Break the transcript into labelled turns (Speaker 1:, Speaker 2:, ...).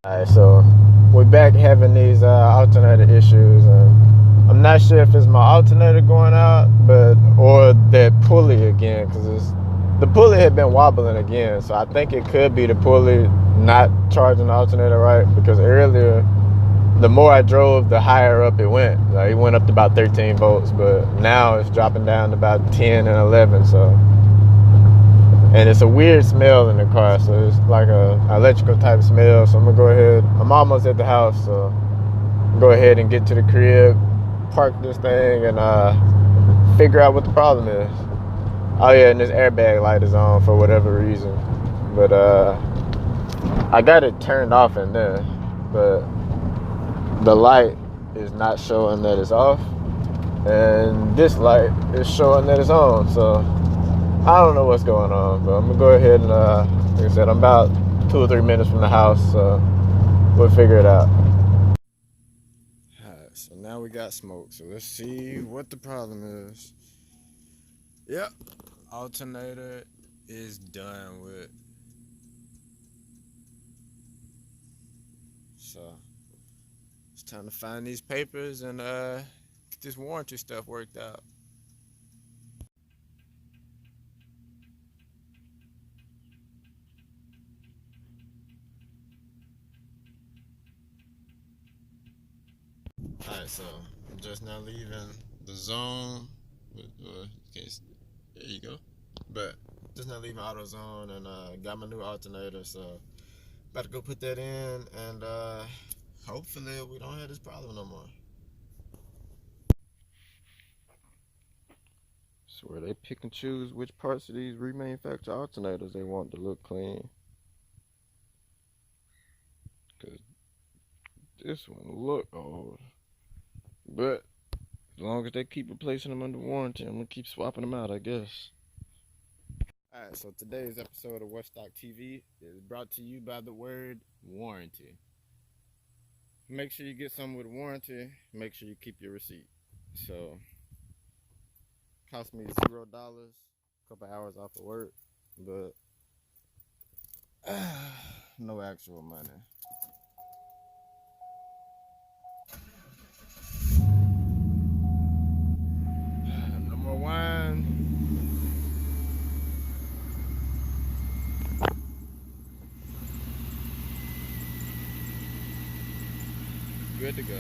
Speaker 1: Alright, so we're back having these alternator issues, and I'm not sure if it's my alternator going out, or that pulley again, because the pulley had been wobbling again. So I think it could be the pulley not charging the alternator right, because earlier, the more I drove, the higher up it went. Like it went up to about 13 volts, but now it's dropping down to about 10 and 11. And it's a weird smell in the car, so it's like a electrical type smell. So I'm gonna go ahead. I'm almost at the house, so go ahead and get to the crib, park this thing, and figure out what the problem is. Oh yeah, and this airbag light is on for whatever reason, but I got it turned off in there, but the light is not showing that it's off, and this light is showing that it's on. So I don't know what's going on, but I'm gonna go ahead and like I said, I'm about 2 or 3 minutes from the house, so we'll figure it out. Alright, so now we got smoke, so let's see what the problem is. Yep, alternator is done with. So it's time to find these papers and get this warranty stuff worked out. Alright, so I'm just now leaving the zone. Case, there you go. But just now leaving AutoZone and got my new alternator, so about to go put that in, and hopefully we don't have this problem no more. Swear they pick and choose which parts of these remanufactured alternators they want to look clean. Cause this one look old. But as long as they keep replacing them under warranty, I'm gonna keep swapping them out, I guess. Alright, so today's episode of Weststock TV is brought to you by the word warranty. Make sure you get something with warranty, make sure you keep your receipt. So, cost me $0, a couple hours off of work, but no actual money. No more wine. Good to go.